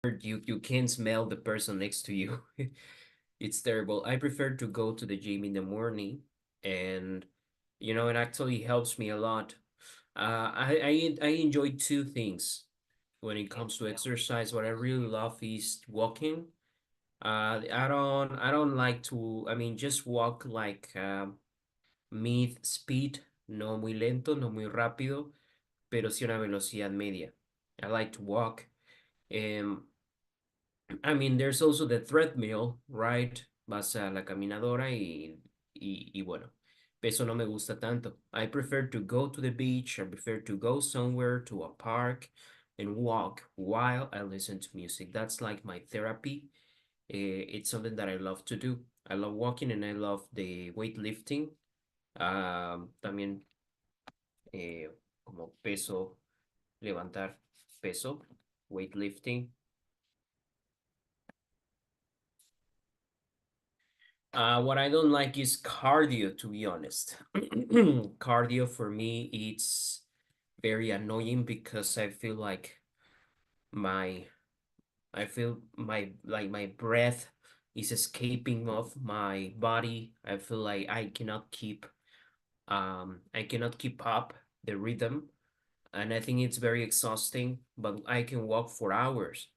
you can't smell the person next to you. It's terrible. I prefer to go to the gym in the morning, and it actually helps me a lot. I enjoy two things when it comes to exercise. What I really love is walking. I don't like to, I mean, just walk like mid speed, no muy lento, no muy rápido, pero sí una velocidad media. I like to walk. Um, I mean, there's also the treadmill, right? Vas a la caminadora y bueno, eso no me gusta tanto. I prefer to go to the beach. I prefer to go somewhere to a park and walk while I listen to music. That's like my therapy. It's something that I love to do. I love walking and I love the weightlifting. También como peso, levantar peso, weightlifting. What I don't like is cardio, to be honest. Cardio for me, it's very annoying because my, I feel my breath is escaping off my body. I feel like I cannot keep up the rhythm, and I think it's very exhausting, but I can walk for hours.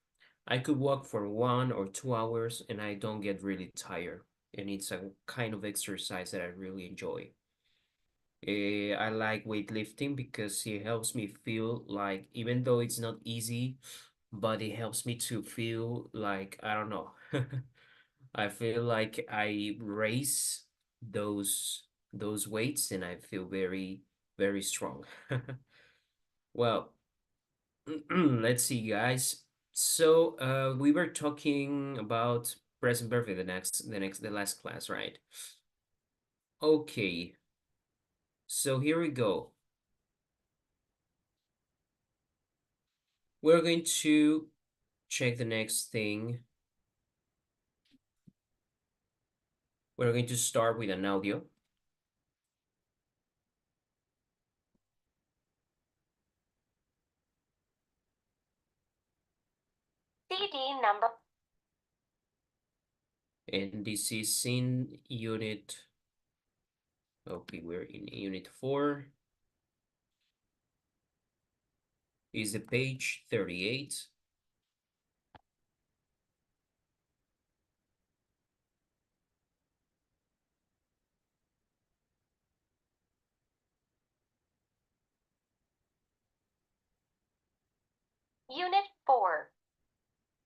I could walk for 1 or 2 hours and I don't get really tired. And it's a kind of exercise that I really enjoy. I like weightlifting because it helps me feel like, even though it's not easy, but it helps me to feel like, I don't know. I feel like I raise those weights and I feel very, very strong. Well, let's see, guys. So, we were talking about present perfect the last class, right? Okay, so here we go. We're going to check the next thing. We're going to start with an audio. CD number. And this is in unit, okay, we're in unit 4. Is the page 38. Unit 4.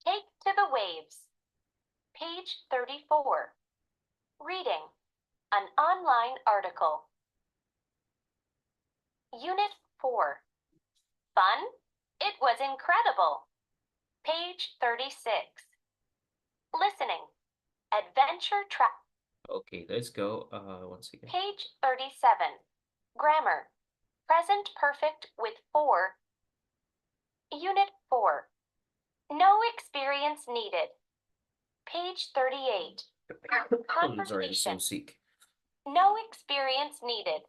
Take to the waves. Page 34. Reading. An online article. Unit 4. Fun? It was incredible. Page 36. Listening. Adventure track. Okay, let's go once again. Page 37. Grammar. Present perfect with 4. Unit 4. No experience needed. Page 38. I'm sorry, I'm so Conversation. sick. No experience needed.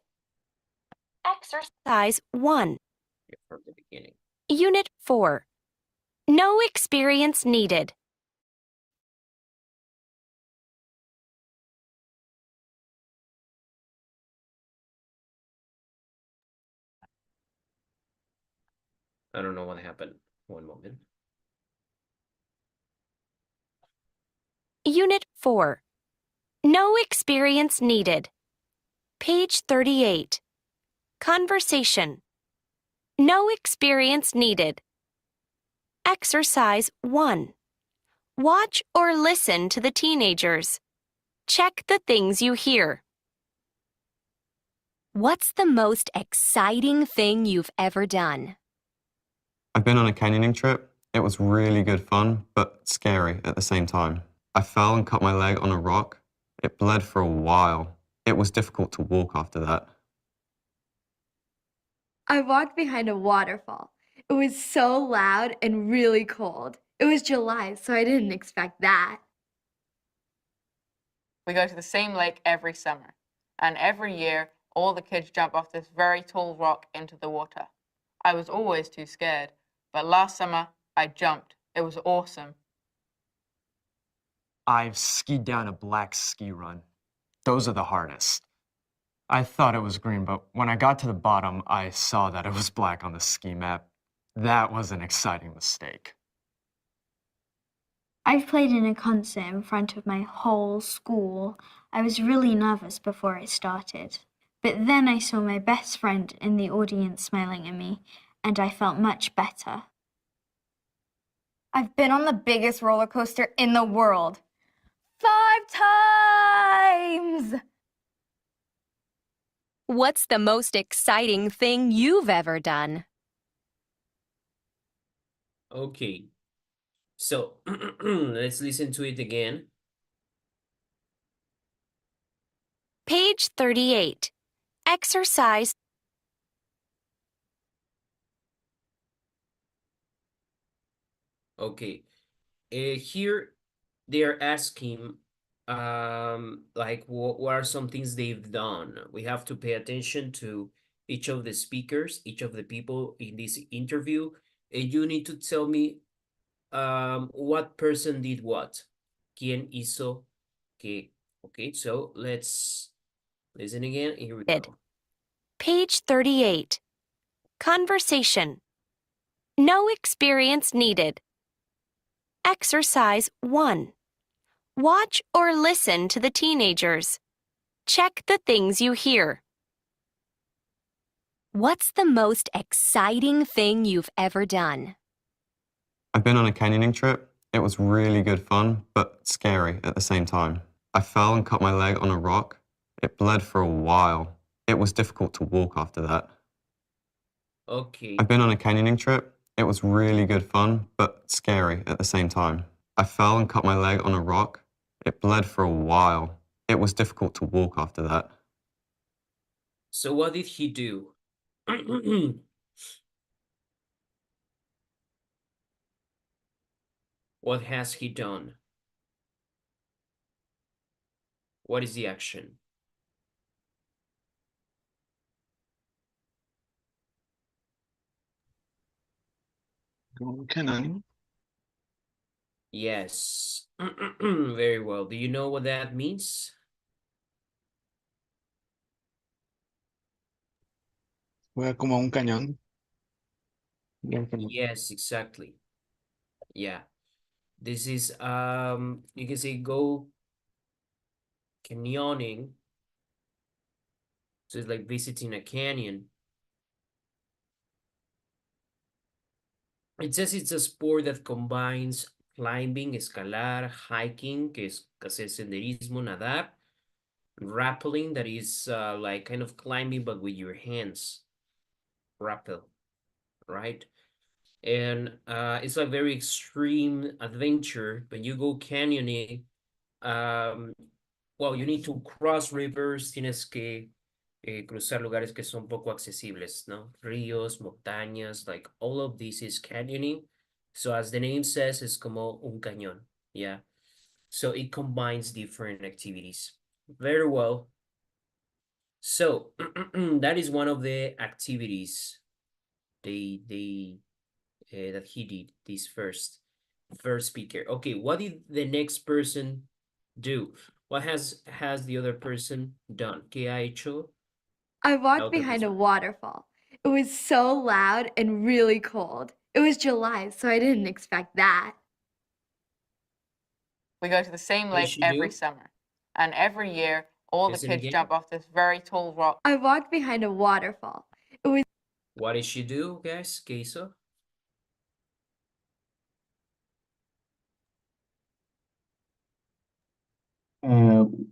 Exercise 1. From the beginning. Unit 4. No experience needed. I don't know what happened. One moment. Unit 4. No experience needed. Page 38. Conversation. No experience needed. Exercise 1. Watch or listen to the teenagers. Check the things you hear. What's the most exciting thing you've ever done? I've been on a canyoning trip. It was really good fun, but scary at the same time. I fell and cut my leg on a rock. It bled for a while. It was difficult to walk after that. I walked behind a waterfall. It was so loud and really cold. It was July, so I didn't expect that. We go to the same lake every summer, and every year all the kids jump off this very tall rock into the water. I was always too scared, but last summer I jumped. It was awesome. I've skied down a black ski run. Those are the hardest. I thought it was green, but when I got to the bottom, I saw that it was black on the ski map. That was an exciting mistake. I've played in a concert in front of my whole school. I was really nervous before it started. But then I saw my best friend in the audience smiling at me, and I felt much better. I've been on the biggest roller coaster in the world. 5 times! What's the most exciting thing you've ever done? Okay. So let's listen to it again. Page 38. Exercise. Okay. Here they're asking like what are some things they've done. We have to pay attention to each of the speakers, each of the people in this interview, and you need to tell me what person did what. ¿Quién hizo qué? Okay, so let's listen again. Here we Did. go. Page 38. Conversation. No experience needed. Exercise 1. Watch or listen to the teenagers. Check the things you hear. What's the most exciting thing you've ever done? I've been on a canyoning trip. It was really good fun, but scary at the same time. I fell and cut my leg on a rock. It bled for a while. It was difficult to walk after that. Okay. I've been on a canyoning trip. It was really good fun, but scary at the same time. I fell and cut my leg on a rock. It bled for a while. It was difficult to walk after that. So what did he do? What has he done? What is the action? Canyoning. Yes. Very well. Do you know what that means? Fue como a un cañón. Yes, exactly. Yeah. This is you can say go canyoning. So it's like visiting a canyon. It says it's a sport that combines climbing, escalar, hiking, que es hacer senderismo, nadar, rappelling, that is like kind of climbing but with your hands. Rappel, right? And it's a very extreme adventure. When you go canyoning, well, you need to cross rivers, tienes que cruzar lugares que son poco accesibles, ¿no? Ríos, montañas, like all of this is canyoning. So as the name says, it's como un cañón, yeah. So it combines different activities. Very well. So that is one of the activities that he did, this first speaker. Okay, what did the next person do? What has the other person done? ¿Qué ha hecho? I La walked otra behind a persona. waterfall. It was so loud and really cold. It was July, so I didn't expect that. We go to the same What did lake she every do? summer. And every year, all the Listen kids again. jump off this very tall rock. I walked behind a waterfall. It was What did she do, guys? ¿Qué hizo?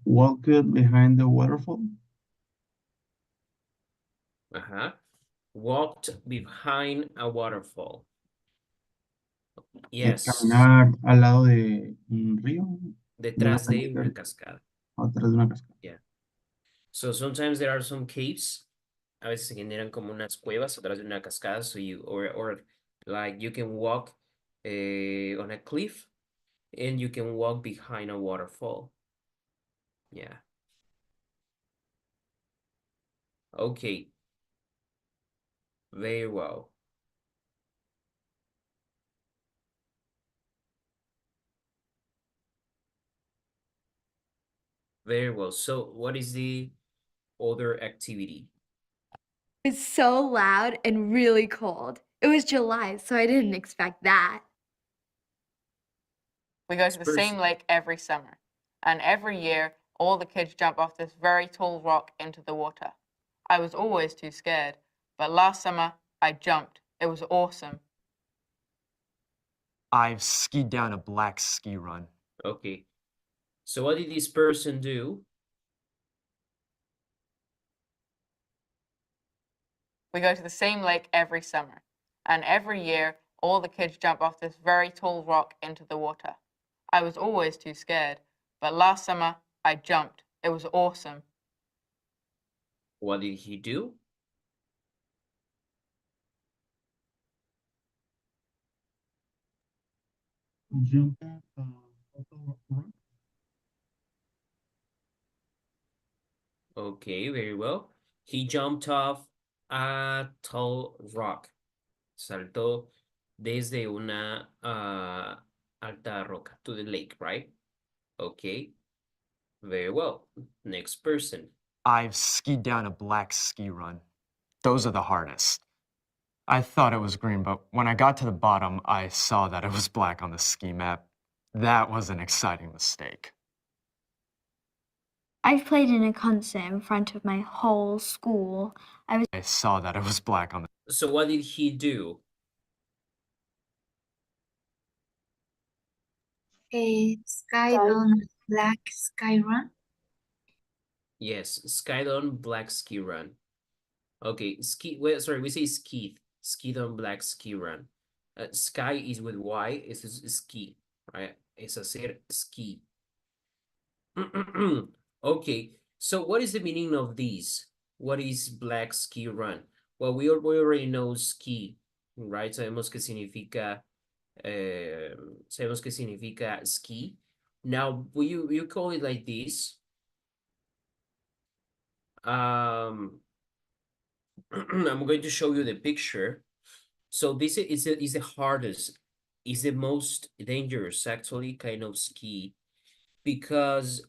Walked behind the waterfall. Walked behind a waterfall. Yes. Caminar al lado de un río. Detrás de una cascada. Atrás de una cascada. Yeah. So sometimes there are some caves. A veces se generan como unas cuevas atrás de una cascada. So you or like you can walk on a cliff and you can walk behind a waterfall. Yeah. Okay. Very well. Very well. So what is the other activity? It was so loud and really cold. It was July, so I didn't expect that. We go to the same Person. lake every summer, and every year all the kids jump off this very tall rock into the water. I was always too scared, but last summer I jumped. It was awesome. I've skied down a black ski run. Okay. So what did this person do? We go to the same lake every summer, and every year all the kids jump off this very tall rock into the water. I was always too scared, but last summer I jumped. It was awesome. What did he do? Jump rock. Okay, very well. He jumped off a tall rock. Saltó desde una alta roca to the lake, right? Okay, very well. Next person. I've skied down a black ski run. Those are the hardest. I thought it was green, but when I got to the bottom, I saw that it was black on the ski map. That was an exciting mistake. I've played in a concert in front of my whole school. I saw that it was black on the So what did he do? Sky on Black Sky Run. Yes, Skydon Black Ski Run. Okay, wait, sorry, we say ski. Skydon Black Ski Run. Sky is with Y, it's ski, right? Es hacer ski. Okay, so what is the meaning of these? What is Black Ski Run? Well, we already know ski, right? Sabemos que significa ski. Now, you call it like this. I'm going to show you the picture. So this is the hardest, is the most dangerous actually kind of ski because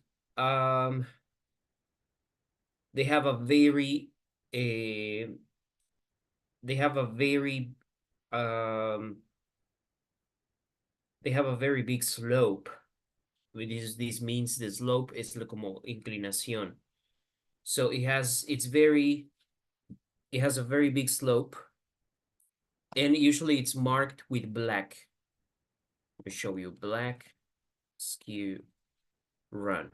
they have a very they have a very um they have a very big slope. This means the slope is como inclinación. So it has a very big slope, and usually it's marked with black. Let me show you black ski run.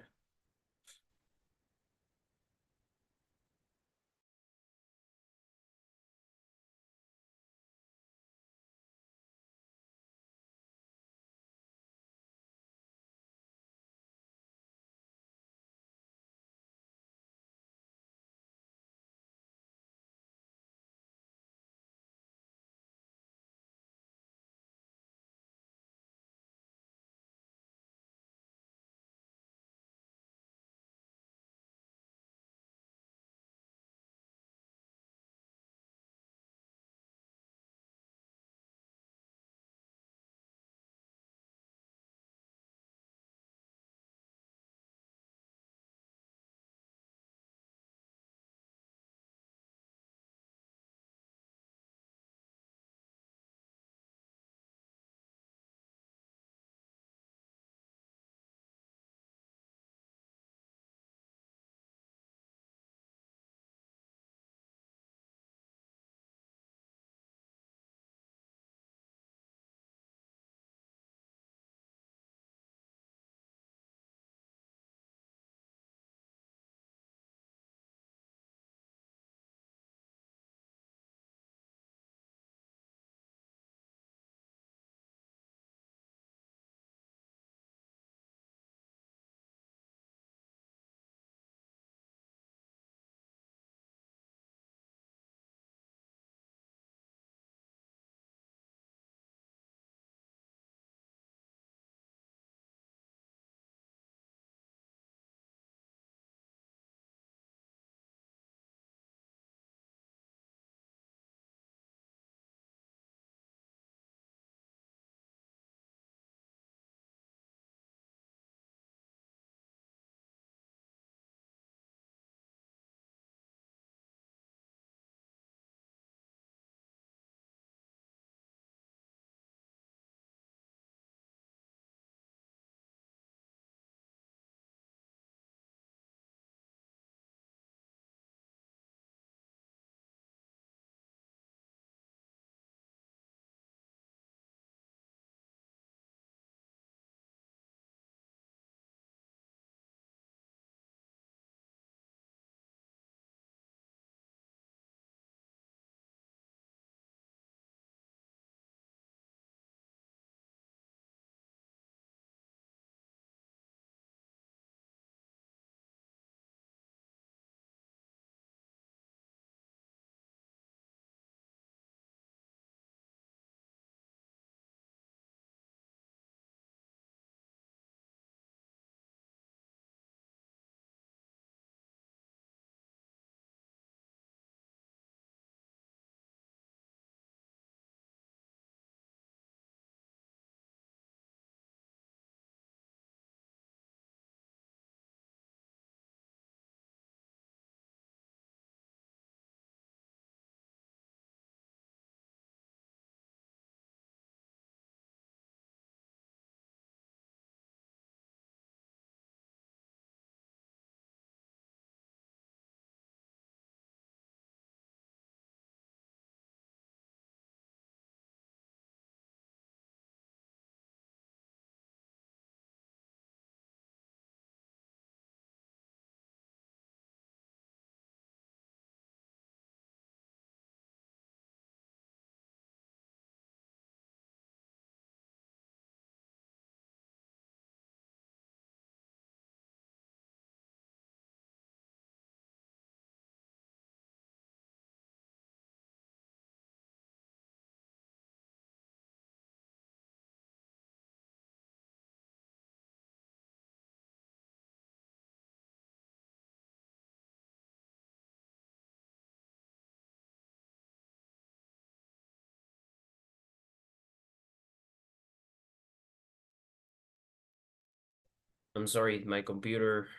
I'm sorry, my computer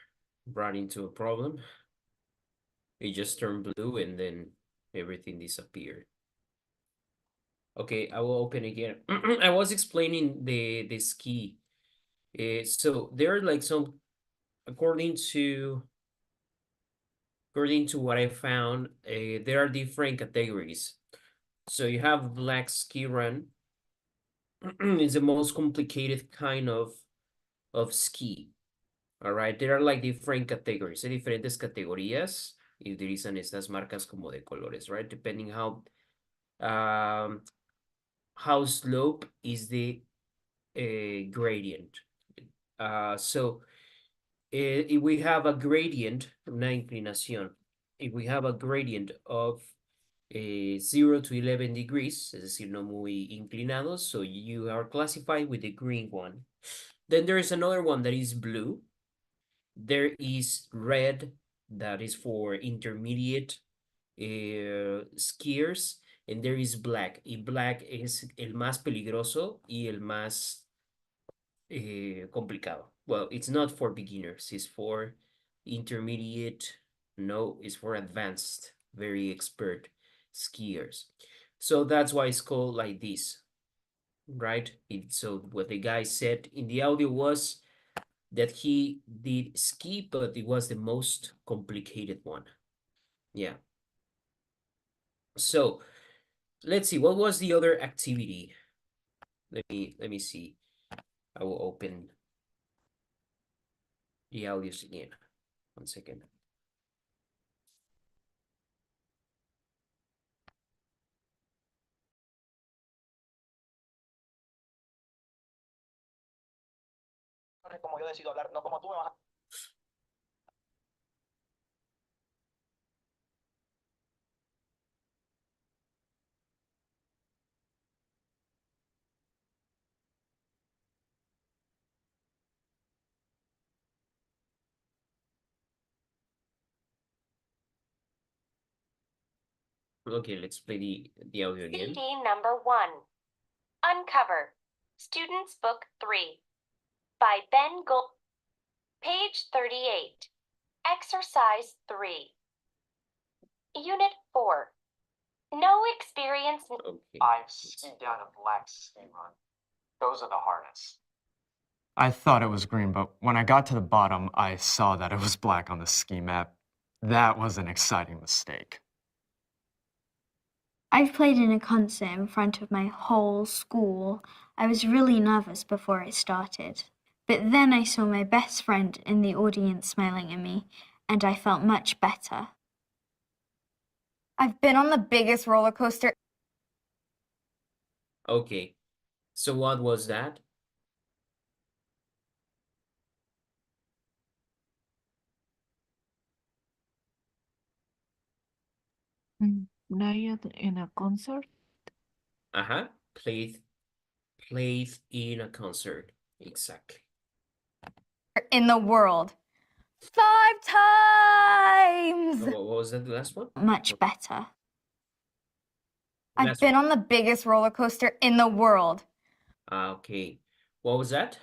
ran into a problem. It just turned blue and then everything disappeared. Okay, I will open again. I was explaining the ski. So there are like some, according to what I found, there are different categories. So you have black ski run. It's the most complicated kind of ski. All right, there are like different categories, hay diferentes categorías y utilizan estas marcas como de colores, right? Depending how slope is the gradient. So if we have a gradient, una inclinación, if we have a gradient of 0 to 11 degrees, es decir, no muy inclinados, so you are classified with the green one. Then there is another one that is blue. There is red, that is for intermediate skiers, and there is black. Y black es el más peligroso y el más complicado. Well, it's not for beginners, it's for intermediate, no, it's for advanced, very expert skiers. So that's why it's called like this, right? So what the guy said in the audio was that he did ski, but it was the most complicated one. Yeah. So let's see, what was the other activity? Let me see. I will open the audios again. 1 second. Como yo decido hablar, no como tú me vas a... Okay, let's play the audio again. CD number 1. Uncover. Students Book 3. By Ben Gold. Page 38. Exercise 3. Unit 4. No experience. Okay. I've skied down a black ski run. Those are the hardest. I thought it was green, but when I got to the bottom, I saw that it was black on the ski map. That was an exciting mistake. I've played in a concert in front of my whole school. I was really nervous before it started. But then I saw my best friend in the audience smiling at me, and I felt much better. I've been on the biggest roller coaster. Okay. So what was that? Played in a concert. Uh-huh. Played in a concert. Exactly. In the world. 5 times! What was that, the last one? Much better. I've Last been one. on the biggest roller coaster in the world. Okay. What was that?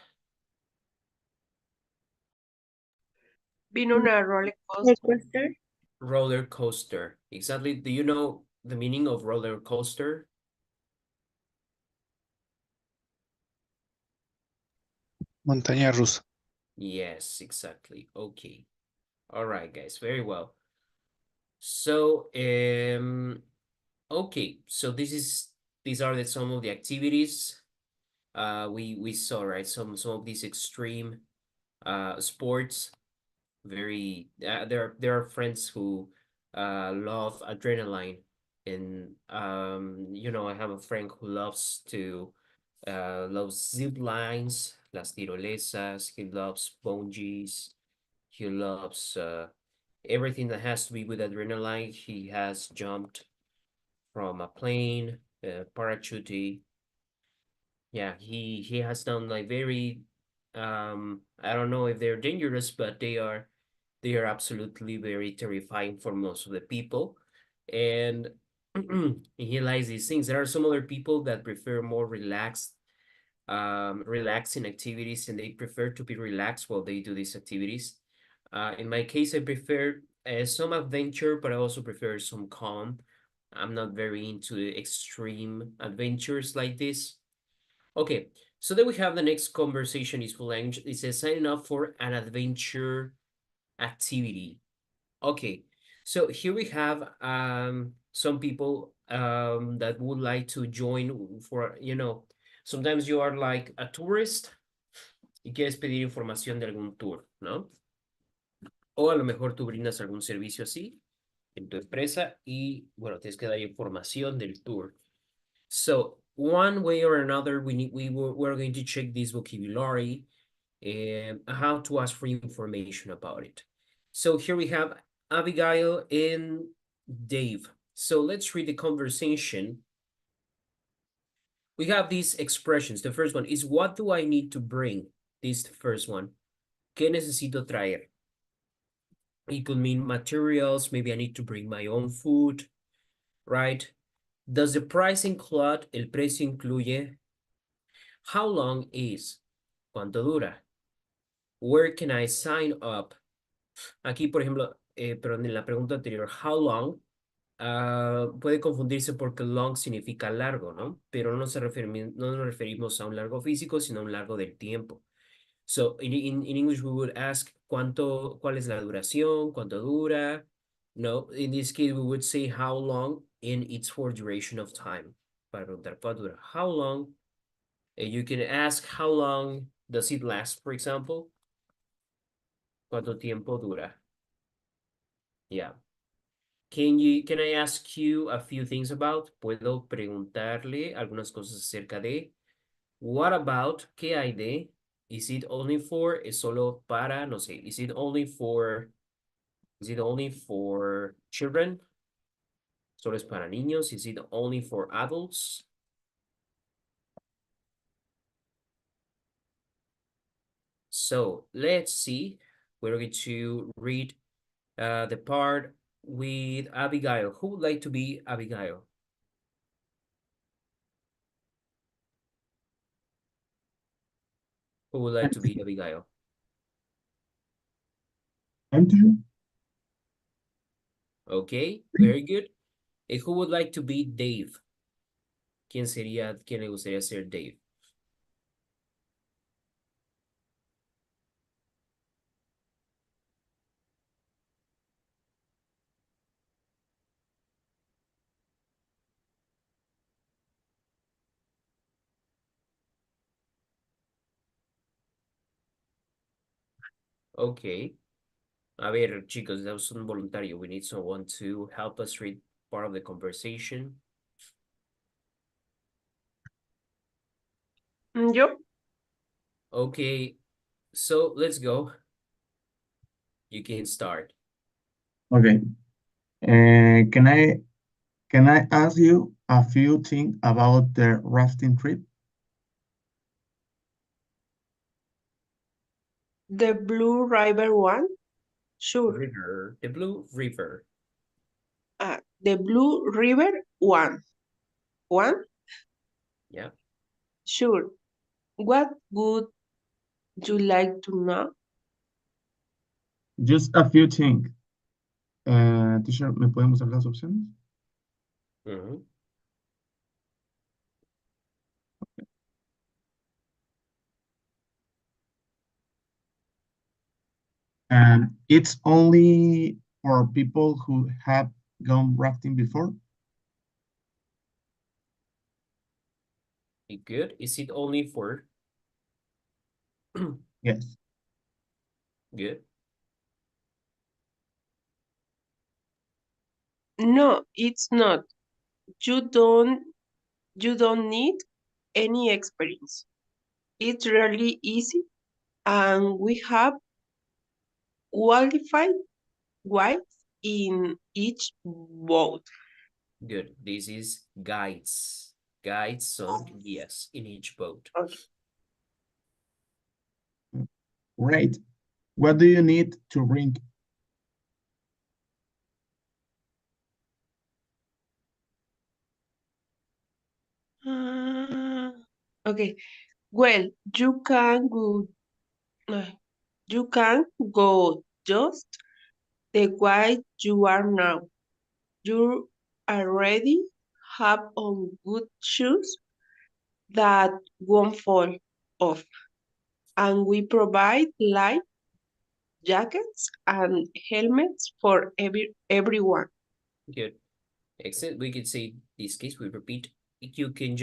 Been on a roller Roller coaster. coaster. Roller coaster. Exactly. Do you know the meaning of roller coaster? Montaña rusa. Yes, exactly. Okay. All right, guys. Very well. So, okay. So these are some of the activities we saw, right? Some of these extreme sports. Very there are friends who love adrenaline, and you know, I have a friend who loves zip lines, las tirolesas. He loves bungees. He loves everything that has to be with adrenaline. He has jumped from a plane, parachute. Yeah, he has done like very I don't know if they're dangerous, but they are absolutely very terrifying for most of the people. And he likes these things. There are some other people that prefer more relaxed relaxing activities and they prefer to be relaxed while they do these activities. In my case, I prefer some adventure, but I also prefer some calm. I'm not very into the extreme adventures like this. Okay, so then we have the next conversation is full language. It says signing up for an adventure activity. Okay, so here we have some people that would like to join for, sometimes you are like a tourist y quieres pedir información de algún tour, ¿no? O a lo mejor tú brindas algún servicio así en tu empresa y, bueno, tienes que dar información del tour. So one way or another, we're going to check this vocabulary and how to ask for information about it. So here we have Abigail and Dave. So let's read the conversation. We have these expressions. The first one is, what do I need to bring? This first one. ¿Qué necesito traer? It could mean materials. Maybe I need to bring my own food, right? Does the price include? El precio incluye. How long is? ¿Cuánto dura? Where can I sign up? Aquí, por ejemplo, pero en la pregunta anterior, how long, puede confundirse porque long significa largo, ¿no? Pero no nos referimos a un largo físico, sino a un largo del tiempo. So, in English, we would ask, ¿cuál es la duración? ¿Cuánto dura? No, in this case, we would say how long, and it's for duration of time. Para preguntar cuánto dura. How long? You can ask, how long does it last, for example? ¿Cuánto tiempo dura? Yeah. Can I ask you a few things about? Puedo preguntarle algunas cosas acerca de. What about? ¿Qué hay de? Is it only for? Es solo para, no sé. Is it only for children? Solo es para niños. Is it only for adults? So let's see. We're going to read the part with Abigail. Who would like to be Abigail? Who would like to be Abigail? Okay, very good. Who would like to be Dave? ¿Quién le gustaría ser Dave? Okay. A ver, chicos, that was un voluntario. We need someone to help us read part of the conversation. ¿Yo? Okay, so let's go. You can start. Okay. Can I ask you a few things about the rafting trip? The Blue River one? Sure. River, the Blue River. The Blue River one. One? Yeah. Sure. What would you like to know? Just a few things. Teacher, ¿me pueden mostrar las opciones? Mhm. And it's only for people who have gone rafting before? Good. Is it only for? Yes. Good. No, it's not. You don't need any experience. It's really easy, and we have qualified guides in each boat. Good. This is guides. Guides, son guías in each boat. Okay. Great. What do you need to bring? Okay. Well, you can go just the way you are now. You already have on good shoes that won't fall off, and we provide light jackets and helmets for everyone. Good. Excellent. We could say this case, we repeat, you can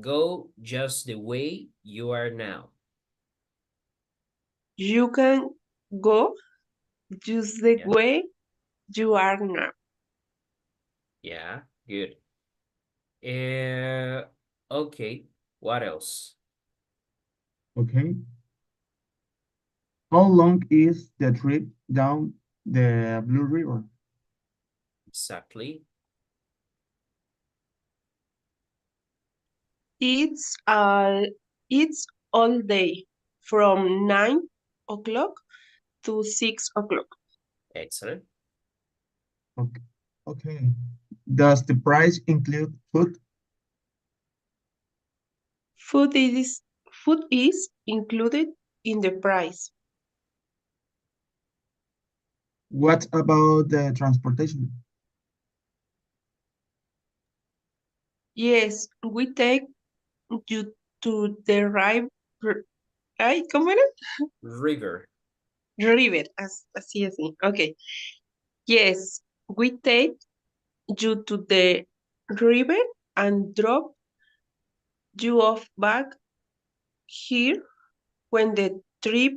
go just the way you are now. You can go just the Yeah. way you are now. Yeah, good. Okay, what else? Okay. How long is the trip down the Blue River? Exactly. It's all day from 9 o'clock to 6 o'clock. Excellent. Okay. Okay. Does the price include food? Food is included in the price. What about the transportation? Yes, we take you to the ay, ¿cómo era? River. River, así. Okay. Yes, we take you to the river and drop you off back here when the trip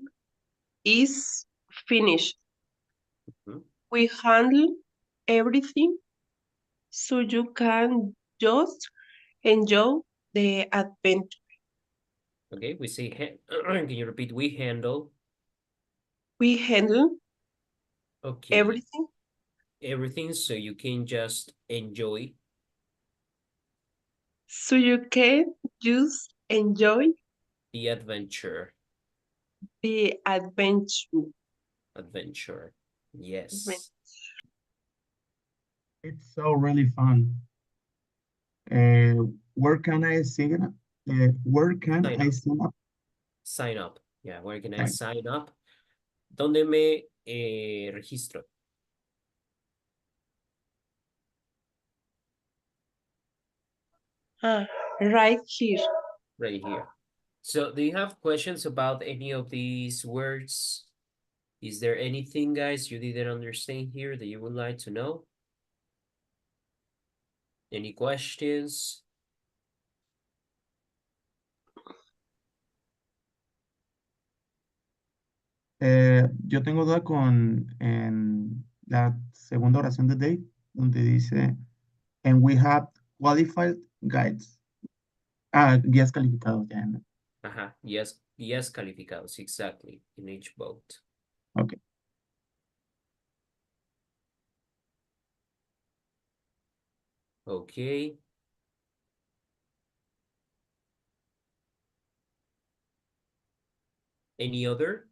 is finished. Mhm. We handle everything so you can just enjoy the adventure. Okay, we say, can you repeat? We handle. We handle Okay, everything everything so you can just enjoy. so you can just enjoy The adventure. the adventure. Adventure. Yes. It's so really fun. Where can I sign up? Where can Sign I up. sign up? Sign up. Yeah, where can I Sign- sign up? ¿Dónde me registro? Right here. Right here. So do you have questions about any of these words? Is there anything, guys, you didn't understand here that you would like to know? Any questions? Yo tengo duda con en la segunda oración de Dave, donde dice, and we have qualified guides. Guías calificados, ya. Yes, yes, calificados, exactly, in each boat. Ok. Okay. Any other?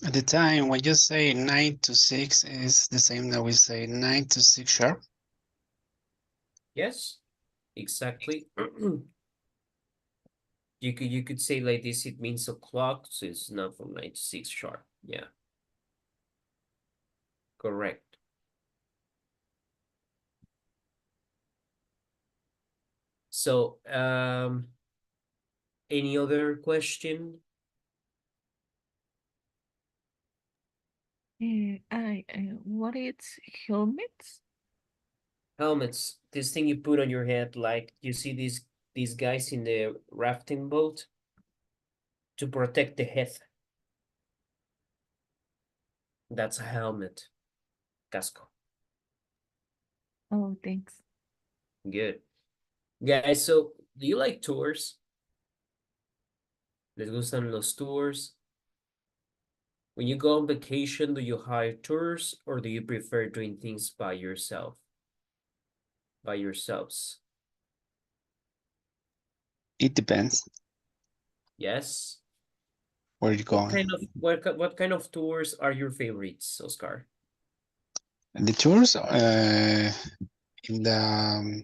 At the time, when you say 9 to 6 is the same that we say 9 to 6 sharp. Yes, exactly. You could say like this, it means o'clock, so it's not from 9 to 6 sharp. Yeah. Correct. So, any other question? What is helmets? Helmets, this thing you put on your head, like you see these guys in the rafting boat to protect the head. That's a helmet. Casco. Oh, thanks. Good. Guys, so do you like tours? ¿Les gustan los tours? When you go on vacation, do you hire tours or do you prefer doing things by yourself? By yourselves? It depends Yes? where you're What going. kind of what kind of tours are your favorites, Oscar? The tours, in the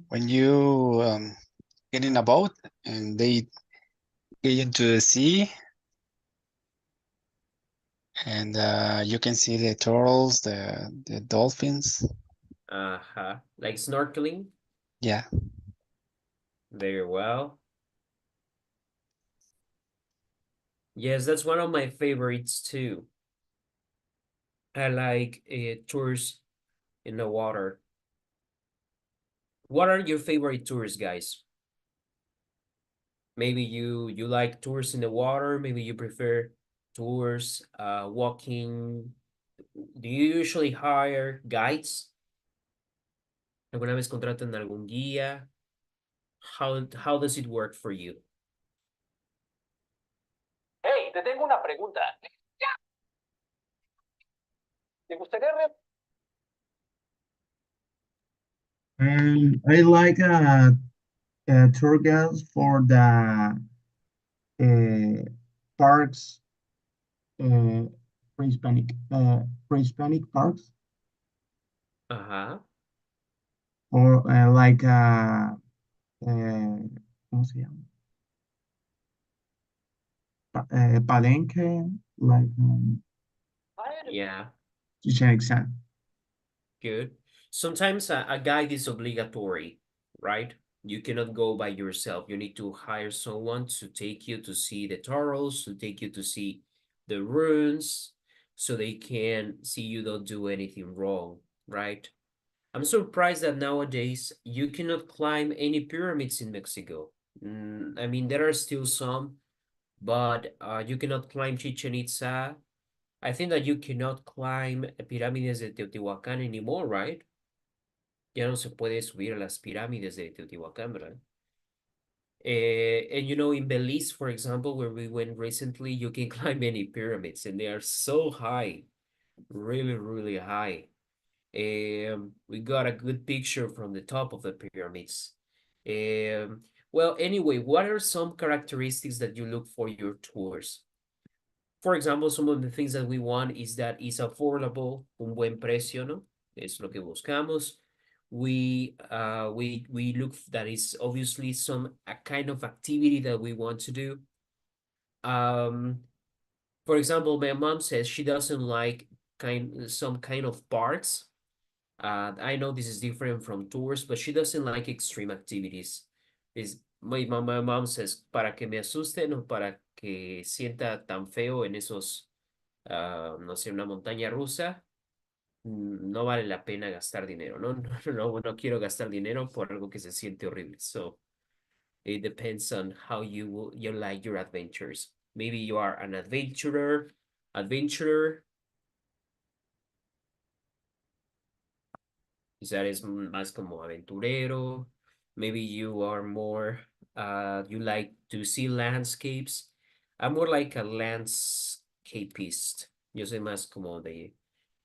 when you get in a boat and they get into the sea, and you can see the turtles, the dolphins. Like snorkeling? Yeah. Very well. Yes, that's one of my favorites too. I like tours in the water. What are your favorite tours, guys? Maybe you like tours in the water, maybe you prefer tours walking. Do you usually hire guides? ¿Alguna vez contratan algún guía? How does it work for you? Hey, te tengo una pregunta. ¿Te gustaría I like tour guides for the parks, pre-Hispanic parks, Ajá. or like ¿cómo se llama? Palenque, like Yeah, Chichen Itza. good. Sometimes a guide is obligatory, right? You cannot go by yourself. You need to hire someone to take you to see the turtles, to take you to see the ruins, so they can see you don't do anything wrong, right? I'm surprised that nowadays you cannot climb any pyramids in Mexico. I mean, there are still some, but you cannot climb Chichen Itza. I think that you cannot climb pirámides de Teotihuacán anymore, right? Ya no se puede subir a las pirámides de Teotihuacán, ¿verdad? And you know, in Belize, for example, where we went recently, you can climb any pyramids and they are so high, really, really high. We got a good picture from the top of the pyramids. Well, anyway, what are some characteristics that you look for your tours? For example, some of the things that we want is that it's affordable, un buen precio, ¿no? Es lo que buscamos. We look that is obviously a kind of activity that we want to do. For example, my mom says she doesn't like some kind of parks. I know this is different from tours, but she doesn't like extreme activities. My mom says, para que me asusten o para que sienta tan feo en esos, no sé, una montaña rusa, no vale la pena gastar dinero, ¿no? No quiero gastar dinero por algo que se siente horrible. So it depends on how you like your adventures. Maybe you are an adventurer. Quizás eres más como aventurero. Maybe you are more, you like to see landscapes. I'm more like a landscapist. Yo soy más como de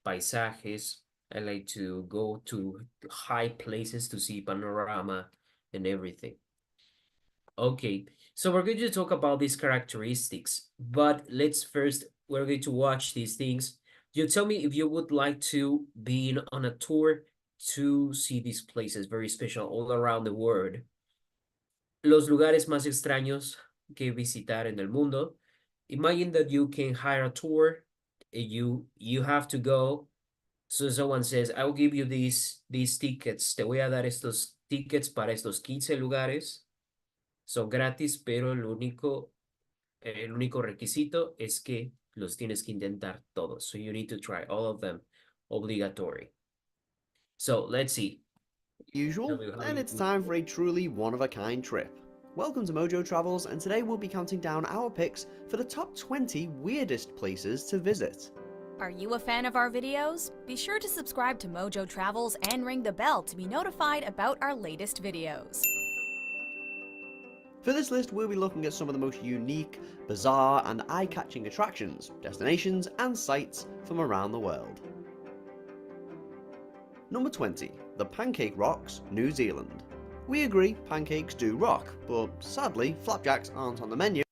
paisajes. I like to go to high places to see panorama and everything. Okay, so we're going to talk about these characteristics, but we're going to watch these things. You tell me if you would like to be on a tour to see these places, very special, all around the world. Los lugares más extraños que visitar en el mundo. Imagine that you can hire a tour, you have to go. So someone says, I will give you these tickets. Te voy a dar estos tickets para estos 15 lugares. Son gratis, pero el único requisito es que los tienes que intentar todos. So you need to try all of them. Obligatory. So let's see. Usual, and it's time for a truly one-of-a-kind trip. Welcome to Mojo Travels, and today we'll be counting down our picks for the top 20 weirdest places to visit. Are you a fan of our videos? Be sure to subscribe to Mojo Travels and ring the bell to be notified about our latest videos. For this list, we'll be looking at some of the most unique, bizarre, and eye-catching attractions, destinations, and sites from around the world. Number 20. The Pancake Rocks, New Zealand. We agree, pancakes do rock, but sadly, flapjacks aren't on the menu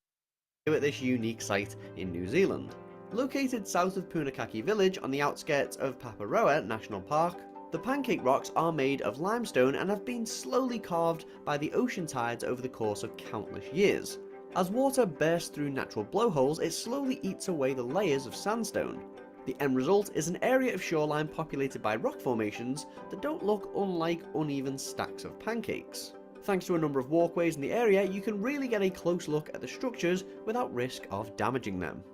at this unique site in New Zealand. Located south of Punakaki village on the outskirts of Paparoa National Park, the pancake rocks are made of limestone and have been slowly carved by the ocean tides over the course of countless years. As water bursts through natural blowholes, it slowly eats away the layers of sandstone. The end result is an area of shoreline populated by rock formations that don't look unlike uneven stacks of pancakes. Thanks to a number of walkways in the area, you can really get a close look at the structures without risk of damaging them.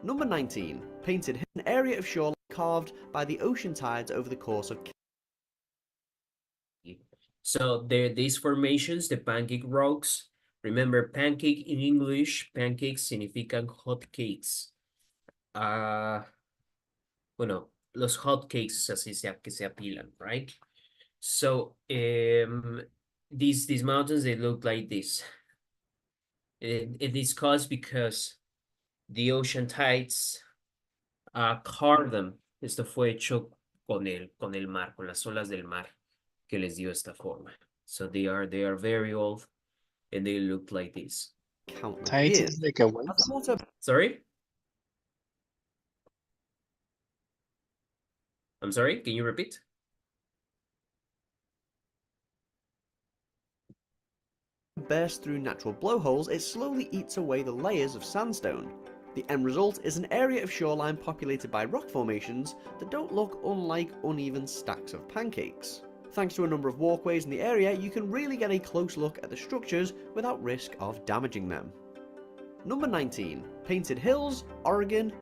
Number 19. Painted Hill, an area of shoreline carved by the ocean tides over the course of... So there, these formations, the pancake rocks. Remember, pancake in English, pancakes significan hot cakes. Bueno, los hot cakes así que se apilan, right? So these mountains, they look like this. It is caused because the ocean tides carved them. Esto fue hecho con el mar, con las olas del mar, que les dio esta forma. So they are very old, and they look like this. Tides is like a wave. Sorry? I'm sorry, can you repeat? Bursts through natural blowholes, it slowly eats away the layers of sandstone. The end result is an area of shoreline populated by rock formations that don't look unlike uneven stacks of pancakes. Thanks to a number of walkways in the area, you can really get a close look at the structures without risk of damaging them. Number 19. Painted Hills, Oregon.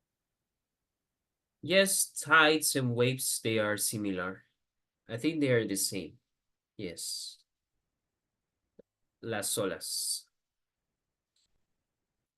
Yes, tides and waves, they are similar. I think they are the same. Yes. Las olas.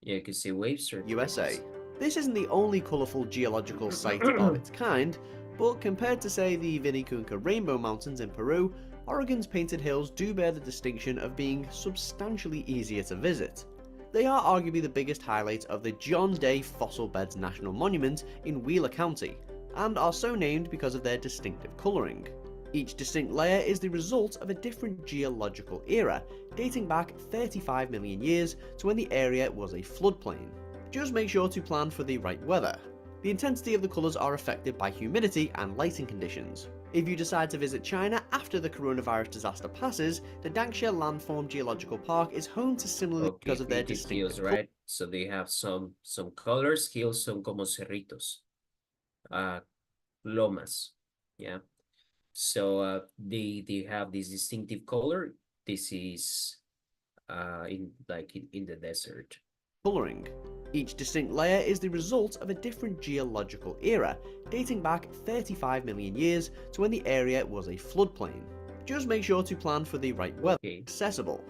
Yeah, you can see waves or USA. This isn't the only colourful geological site of its kind, but compared to, say, the Vinicunca Rainbow Mountains in Peru, Oregon's Painted Hills do bear the distinction of being substantially easier to visit. They are arguably the biggest highlight of the John Day Fossil Beds National Monument in Wheeler County, and are so named because of their distinctive colouring. Each distinct layer is the result of a different geological era, dating back 35 million years to when the area was a floodplain. Just make sure to plan for the right weather. The intensity of the colours are affected by humidity and lighting conditions. If you decide to visit China after the coronavirus disaster passes, the Danxia Landform Geological Park is home to similar because of their distinctive hills, right? So they have some colors. Hills son como cerritos, lomas, yeah. So they have this distinctive color. This is in the desert. Colouring. Each distinct layer is the result of a different geological era, dating back 35 million years to when the area was a floodplain. Just make sure to plan for the right weather. Accessible.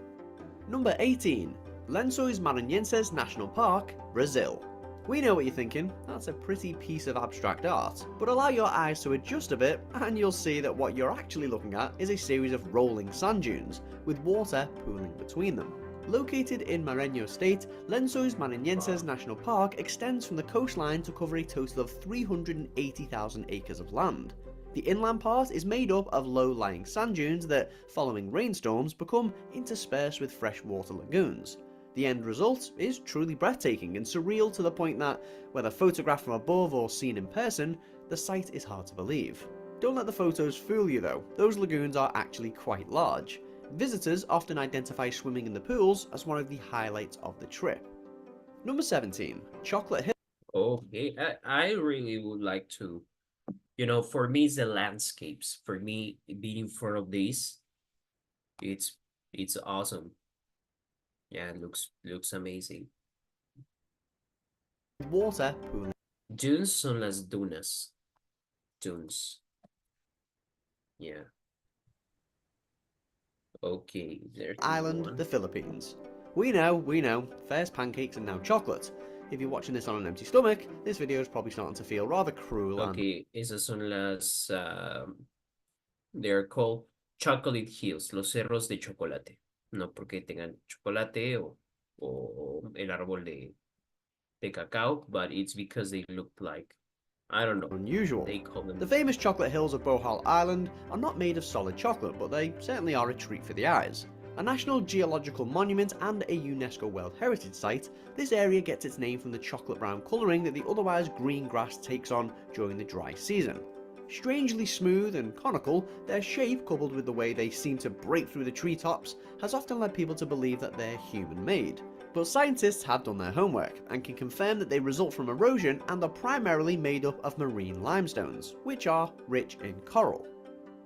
Number 18. Lençóis Maranhenses National Park, Brazil. We know what you're thinking, that's a pretty piece of abstract art, but allow your eyes to adjust a bit and you'll see that what you're actually looking at is a series of rolling sand dunes, with water pooling between them. Located in Maranhão State, Lençóis Maranhenses National Park extends from the coastline to cover a total of 380,000 acres of land. The inland part is made up of low-lying sand dunes that, following rainstorms, become interspersed with freshwater lagoons. The end result is truly breathtaking and surreal to the point that, whether photographed from above or seen in person, the sight is hard to believe. Don't let the photos fool you though, those lagoons are actually quite large. Visitors often identify swimming in the pools as one of the highlights of the trip. Number 17. Chocolate Hill. Okay, I really would like to, for me it's the landscapes. For me, being in front of this, it's awesome. Yeah, it looks amazing. Water pooling. Dunes son las dunas. Dunes. Yeah. Okay, there's Island, the Philippines. We know, first pancakes and now chocolate. If you're watching this on an empty stomach, this video is probably starting to feel rather cruel. Okay, esas son las, they're called chocolate hills, los cerros de chocolate. No porque tengan chocolate o el árbol de cacao, but it's because they look like, I don't know. Unusual. They call them. The famous chocolate hills of Bohol Island are not made of solid chocolate, but they certainly are a treat for the eyes. A National Geological Monument and a UNESCO World Heritage Site, this area gets its name from the chocolate brown colouring that the otherwise green grass takes on during the dry season. Strangely smooth and conical, their shape, coupled with the way they seem to break through the treetops, has often led people to believe that they're human-made. But scientists have done their homework, and can confirm that they result from erosion and are primarily made up of marine limestones, which are rich in coral.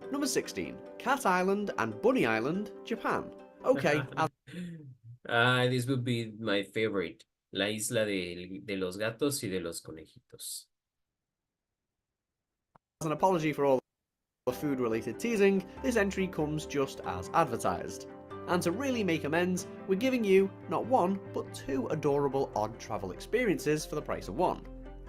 Number 16. Cat Island and Bunny Island, Japan. Okay, This would be my favorite. La isla de los gatos y de los conejitos. as an apology for all the food-related teasing, this entry comes just as advertised. And to really make amends, we're giving you not one, but two adorable odd travel experiences for the price of one.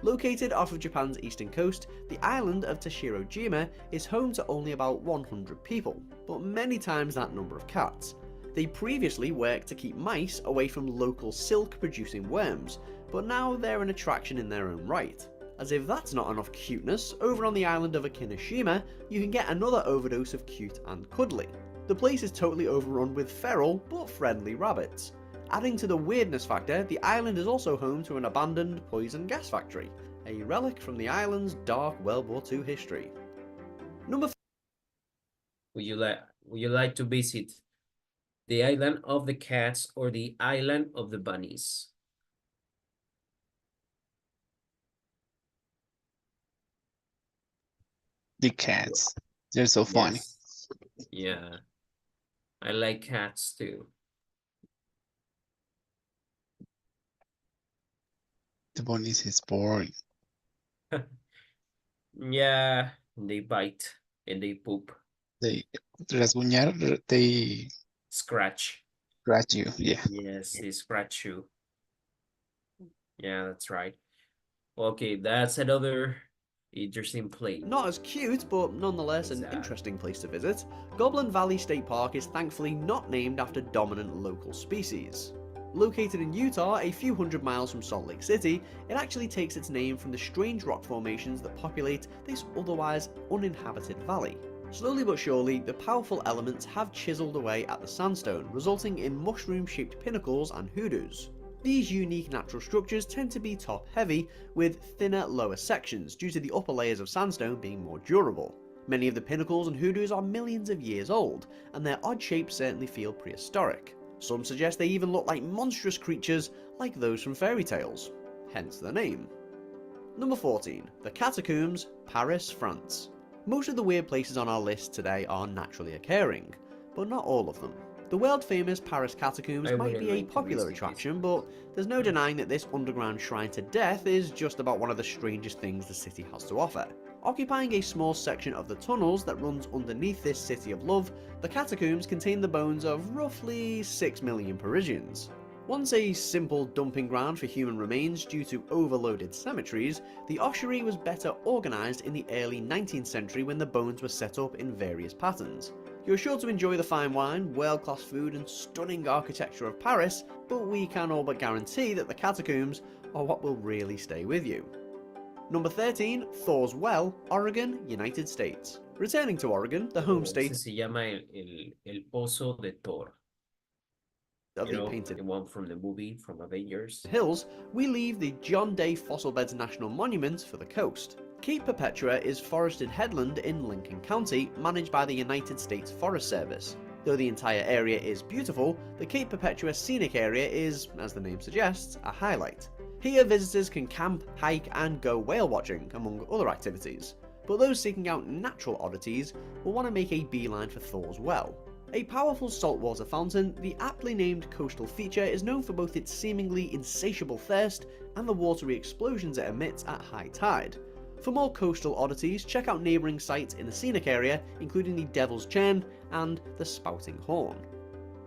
Located off of Japan's eastern coast, the island of Tashirojima is home to only about 100 people, but many times that number of cats. They previously worked to keep mice away from local silk-producing worms, but now they're an attraction in their own right. As if that's not enough cuteness, over on the island of Okinoshima, you can get another overdose of cute and cuddly. The place is totally overrun with feral but friendly rabbits. Adding to the weirdness factor, the island is also home to an abandoned poison gas factory, a relic from the island's dark World War II history. Number Would you like to visit the island of the cats or the island of the bunnies? The cats. They're so funny. Yes. Yeah. I like cats too. The bunnies is boring. Yeah, they bite and they poop. They rasguñar, they Scratch. scratch you. Yeah. Yes, they scratch you. Yeah, that's right. Okay, that's another interesting place. Not as cute, but nonetheless an interesting place to visit, Goblin Valley State Park is thankfully not named after dominant local species. Located in Utah, a few hundred miles from Salt Lake City, it actually takes its name from the strange rock formations that populate this otherwise uninhabited valley. Slowly but surely, the powerful elements have chiseled away at the sandstone, resulting in mushroom-shaped pinnacles and hoodoos. These unique natural structures tend to be top-heavy, with thinner lower sections due to the upper layers of sandstone being more durable. Many of the pinnacles and hoodoos are millions of years old, and their odd shapes certainly feel prehistoric. Some suggest they even look like monstrous creatures like those from fairy tales, hence the name. Number 14. The Catacombs, Paris, France. Most of the weird places on our list today are naturally occurring, but not all of them. The world-famous Paris Catacombs I might would be a like to popular visit attraction, but there's no denying that this underground shrine to death is just about one of the strangest things the city has to offer. Occupying a small section of the tunnels that runs underneath this city of love, the catacombs contain the bones of roughly 6 million Parisians. Once a simple dumping ground for human remains due to overloaded cemeteries, the ossuary was better organised in the early 19th century when the bones were set up in various patterns. You're sure to enjoy the fine wine, world-class food and stunning architecture of Paris, but we can all but guarantee that the catacombs are what will really stay with you. Number 13, Thor's Well, Oregon, United States. Returning to Oregon, the home state Ese se llama el Pozo de Thor. of You the know, painted the one from the movie from Avengers. hills, we leave the John Day Fossil Beds National Monument for the coast. Cape Perpetua is forested headland in Lincoln County, managed by the United States Forest Service. Though the entire area is beautiful, the Cape Perpetua scenic area is, as the name suggests, a highlight. Here visitors can camp, hike and go whale watching, among other activities. But those seeking out natural oddities will want to make a beeline for Thor's Well. A powerful saltwater fountain, the aptly named coastal feature is known for both its seemingly insatiable thirst and the watery explosions it emits at high tide. For more coastal oddities, check out neighbouring sites in the scenic area, including the Devil's Churn and the Spouting Horn.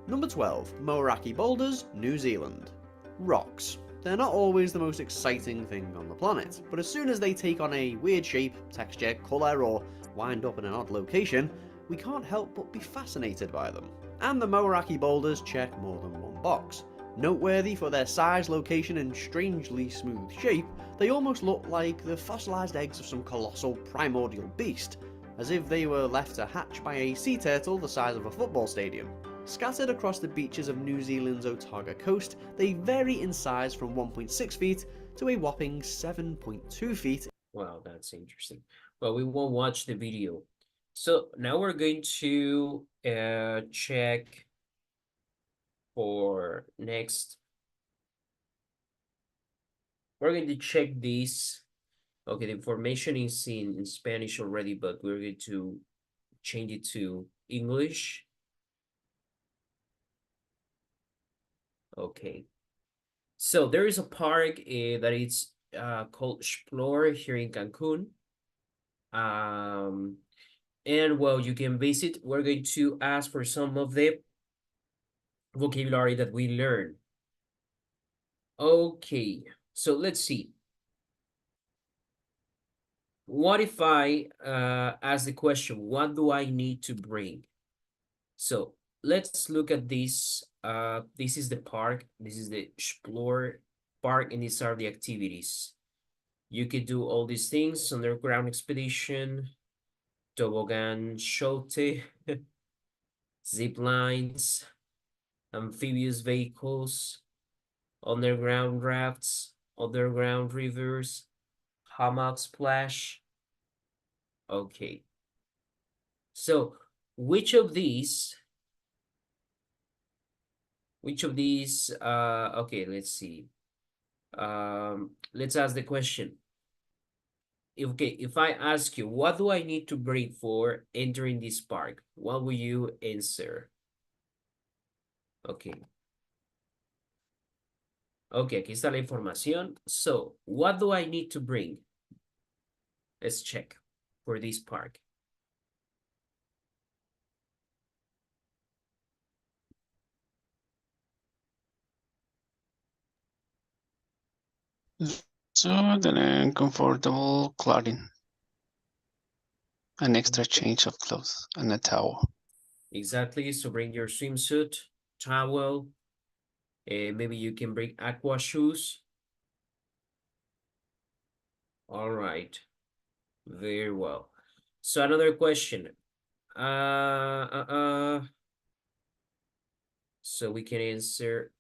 Number 12. Moeraki Boulders, New Zealand. Rocks. They're not always the most exciting thing on the planet, but as soon as they take on a weird shape, texture, colour, or wind up in an odd location, we can't help but be fascinated by them. And the Moeraki boulders check more than one box. Noteworthy for their size, location, and strangely smooth shape, they almost look like the fossilised eggs of some colossal primordial beast, as if they were left to hatch by a sea turtle the size of a football stadium. Scattered across the beaches of New Zealand's Otago coast, they vary in size from 1.6 feet to a whopping 7.2 feet. Wow, that's interesting. Well, we won't watch the video. So now we're going to check for next. We're going to check this. Okay, the information is in Spanish already, but we're going to change it to English. Okay. So there is a park that is called Explore here in Cancun. And well, you can visit. We're going to ask for some of the vocabulary that we learn. Okay, so let's see. What if I ask the question, what do I need to bring? So let's look at this. This is the park. This is the Explore park, and these are the activities. You could do all these things: underground expedition, toboggan shote, zip lines, amphibious vehicles, underground rafts, underground rivers, hammock splash. Okay. So which of these, okay, let's see. Let's ask the question. If I ask you, what do I need to bring for entering this park? What will you answer? Okay. Okay, aquí está la información. So, what do I need to bring? Let's check for this park. So then comfortable clothing, an extra change of clothes, and a towel. Exactly. So bring your swimsuit, towel. Maybe you can bring aqua shoes. All right. Very well. So another question. So we can answer,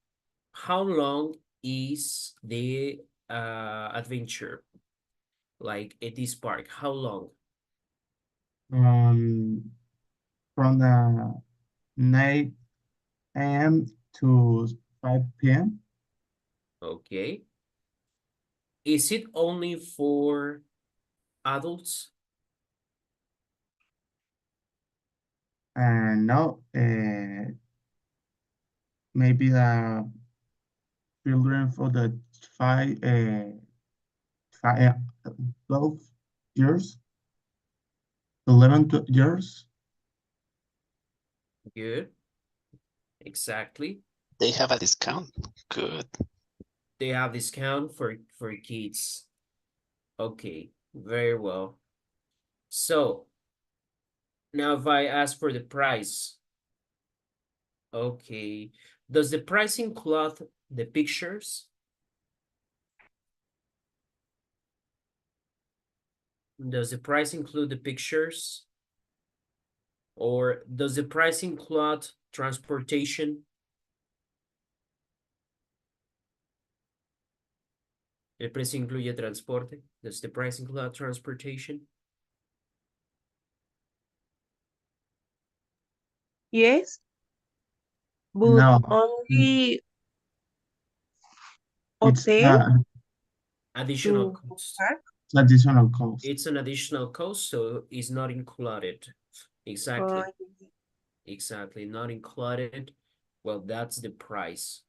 how long is the adventure? Like at this park, how long? From the 9 a.m. to 5 p.m. Okay. Is it only for adults? No, maybe the children for the 12 years, 11 years. Good. Exactly. They have a discount. Good. They have discount for kids. Okay, very well. So now if I ask for the price, okay, does the price include the pictures? Does the price include the pictures? Or does the price include transportation? ¿El precio incluye transporte? Does the price include transportation? Yes, but No, only it's hotel Additional to cost. park. additional cost. It's an additional cost, so it's not included. Exactly. Exactly, not included. Well, that's the price.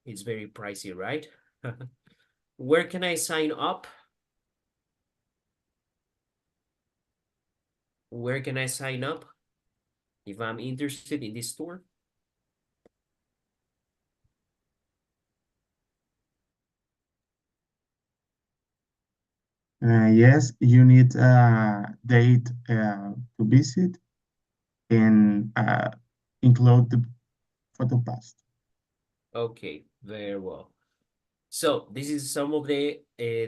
It's very pricey, right? Where can I sign up? Where can I sign up if I'm interested in this tour? Yes, you need a date to visit and include the photo pass. Okay, very well. So this is some of the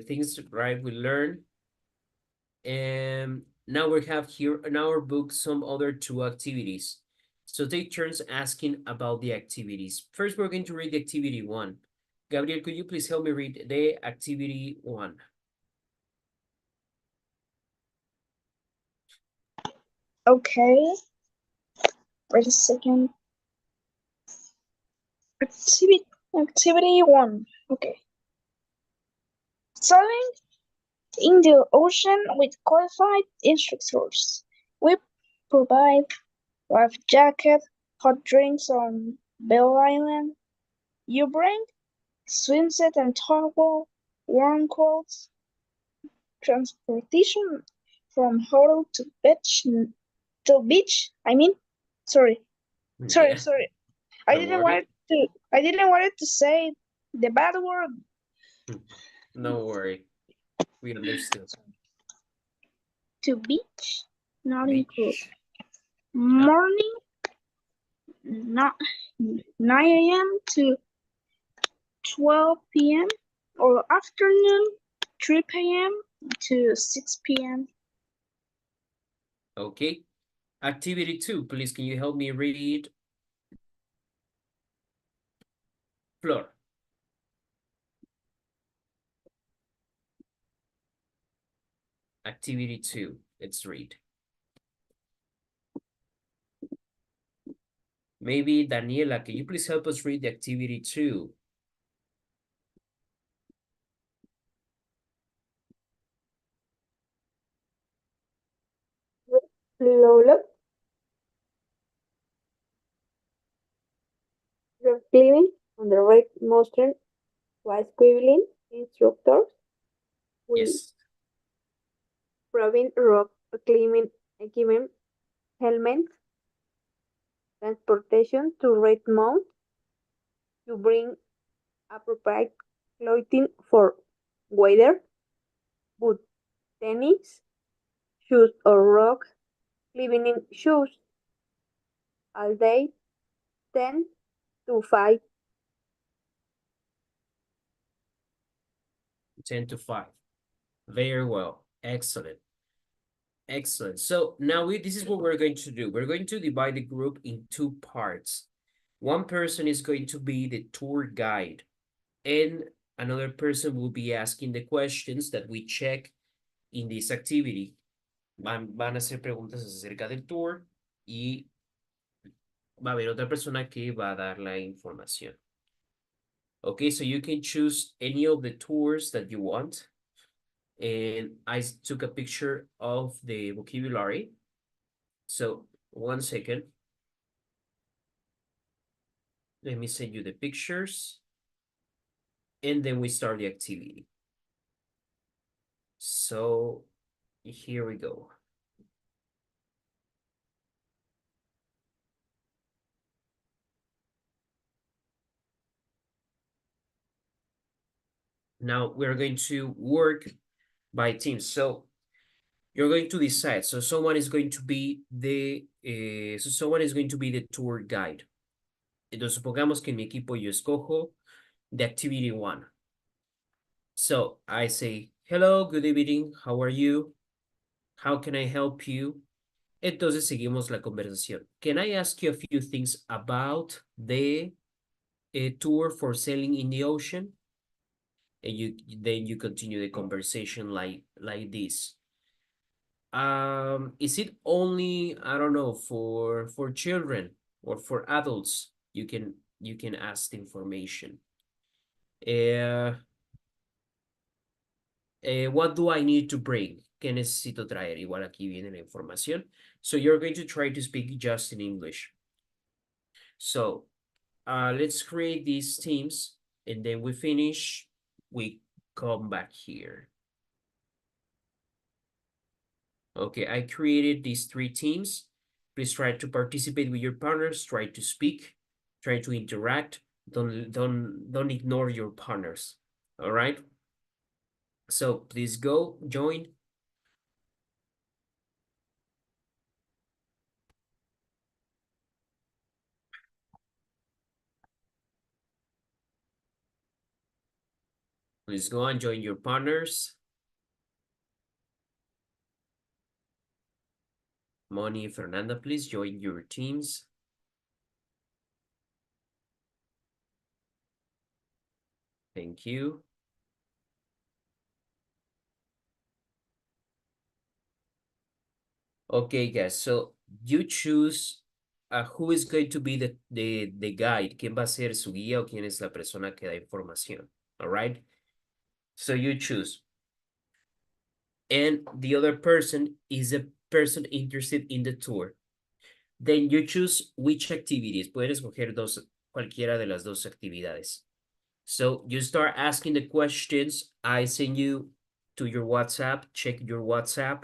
things, right, we learned. And now we have here in our book some other two activities. So take turns asking about the activities. First, we're going to read the activity 1. Gabriel, could you please help me read the activity 1? Okay, wait a second. Activity 1. Okay. Swimming in the ocean with qualified instructors. We provide life jacket, hot drinks on Bell Island. You bring swimsuit and towel, warm clothes, transportation from hotel to beach. Sorry. Yeah. I Don't didn't worry. want it to say the bad word. No worry. We understood. To beach, not Beach. include. Morning, 9 a.m. to 12 p.m. or afternoon, 3 p.m. to 6 p.m. Okay. Activity 2, please, can you help me read? Flor. Activity 2, let's read. Maybe Daniela, can you please help us read the activity 2? Lola. Rock climbing on the right mountain while squibbling instructors. Yes. Proving rock climbing equipment, helmets, transportation to Red Mount. To bring appropriate clothing for weather, boot, tennis, shoes or rock climbing shoes. All day, 10 to 5. 10 to 5. Very well. Excellent. Excellent. So now this is what we're going to do. We're going to divide the group in 2 parts. One person is going to be the tour guide, and another person will be asking the questions that we check in this activity. Van a hacer preguntas acerca del tour y va a haber otra persona que va a dar la información. Okay, so you can choose any of the tours that you want. And I took a picture of the vocabulary. So 1 second. Let me send you the pictures. And then we start the activity. So here we go. Now we're going to work by teams. So you're going to decide. So someone is going to be the tour guide. Entonces supongamos que en mi equipo yo escojo the activity 1. So I say, hello, good evening, how are you? How can I help you? Entonces seguimos la conversación. Can I ask you a few things about the tour for sailing in the ocean? And then you continue the conversation like this. Is it only, I don't know, for children or for adults? You can ask the information. What do I need to bring? ¿Qué necesito traer? Igual aquí viene la información. So you're going to try to speak just in English. So let's create these teams, and then we finish. We come back here. Okay, I created these 3 teams. Please try to participate with your partners. Try to speak. Try to interact. Don't ignore your partners. All right. So please go join. Please go and join your partners. Moni, Fernanda, please join your teams. Thank you. Okay, guys, so you choose who is going to be the guide. ¿Quién va a ser su guía o quién es la persona que da información? All right? So you choose. And the other person is a person interested in the tour. Then you choose which activities. Pueden escoger cualquiera de las dos actividades. So you start asking the questions. I send you to your WhatsApp. Check your WhatsApp.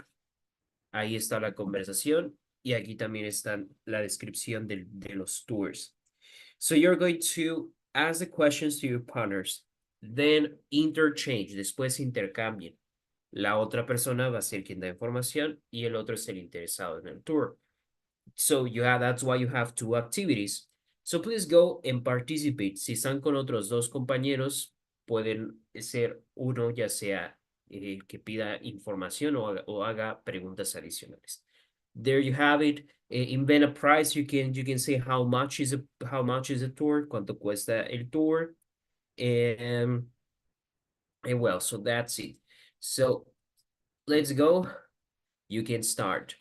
Ahí está la conversación. Y aquí también está la descripción de los tours. So you're going to ask the questions to your partners. Then interchange. Después intercambien. La otra persona va a ser quien da información y el otro es el interesado en el tour. So that's why you have two activities. So please go and participate. Si están con otros dos compañeros, pueden ser uno ya sea el que pida información o haga preguntas adicionales. There you have it. Invent a price. You can say how much is a tour, cuánto cuesta el tour, and well, so that's it. So let's go. You can start.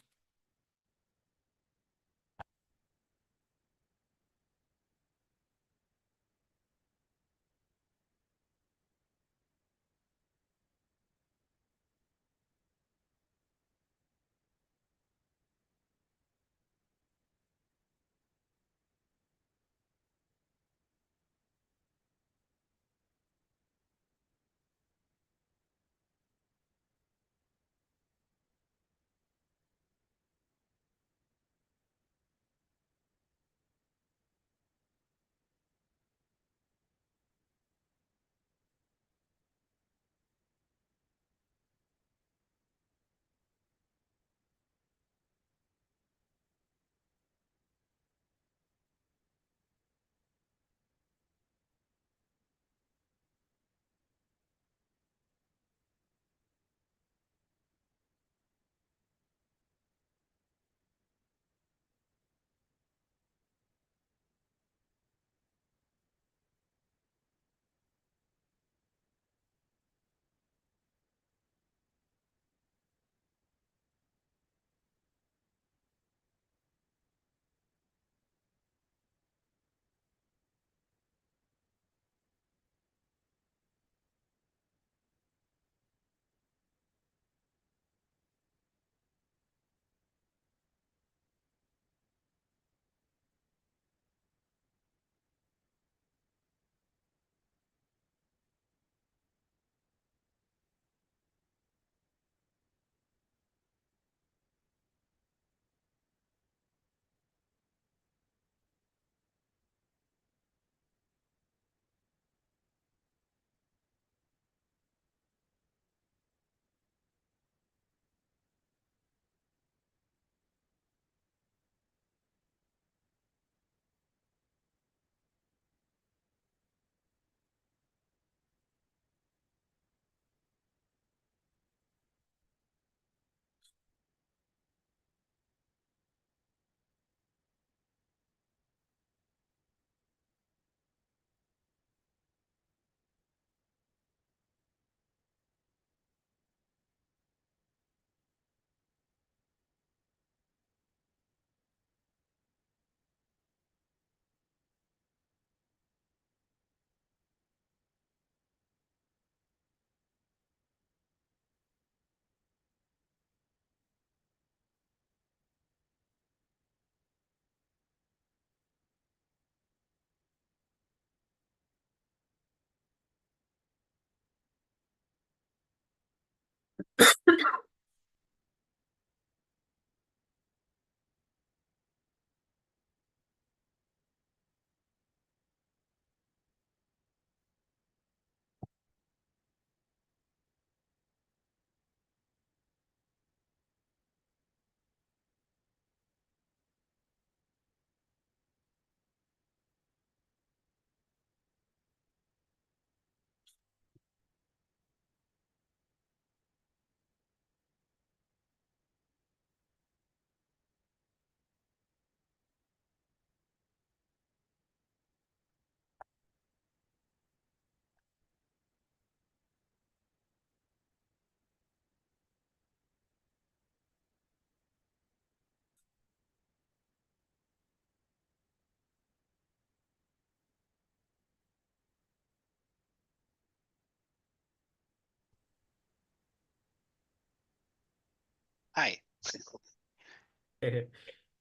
Hi.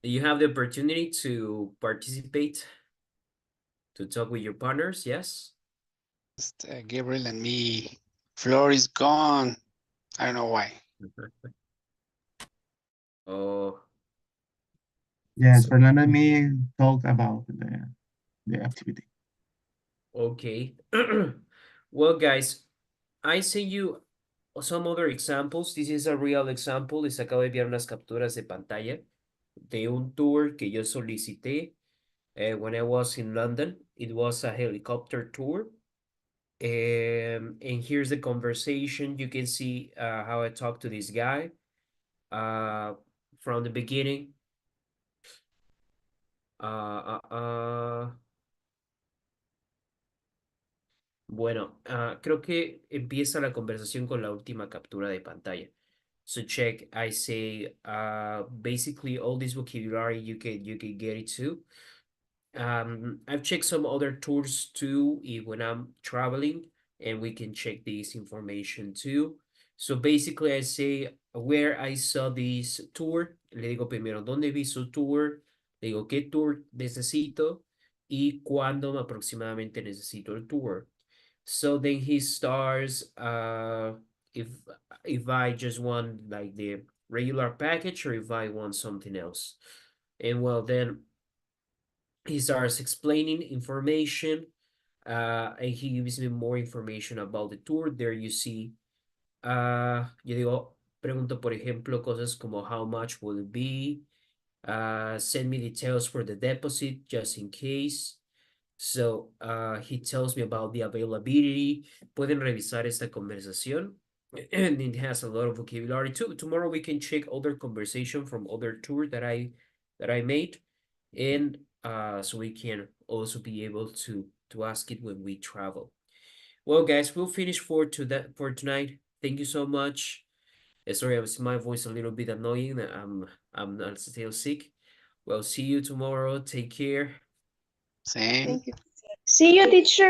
You have the opportunity to participate, to talk with your partners, yes? Just, Gabriel and me. Floor is gone. I don't know why. Oh, Yes, so, Fernando and me talked about the activity. okay. Well, guys, I sent you some other examples. This is a real example. Les acabo de enviar unas capturas de pantalla de un tour que yo solicité when I was in London. It was a helicopter tour. And here's the conversation. You can see how I talked to this guy from the beginning. Bueno, creo que empieza la conversación con la última captura de pantalla. So check, I say, basically all this vocabulary you can get it too. I've checked some other tours too when I'm traveling, and we can check this information too. So basically I say where I saw this tour, le digo primero dónde vi su tour, le digo qué tour necesito y cuándo aproximadamente necesito el tour. So then he starts if I just want like the regular package or if I want something else. And well, then he starts explaining information and he gives me more information about the tour. There you see, yo digo, pregunto por ejemplo cosas como how much will it be, send me details for the deposit just in case. So he tells me about the availability. Pueden revisar esta conversación. And it has a lot of vocabulary too. Tomorrow we can check other conversation from other tour that I made. And so we can also be able to ask it when we travel. Well, guys, we'll finish for tonight. Thank you so much. Sorry, my voice a little bit annoying. I'm not still sick. Well, see you tomorrow. Take care. Same. See you, teacher.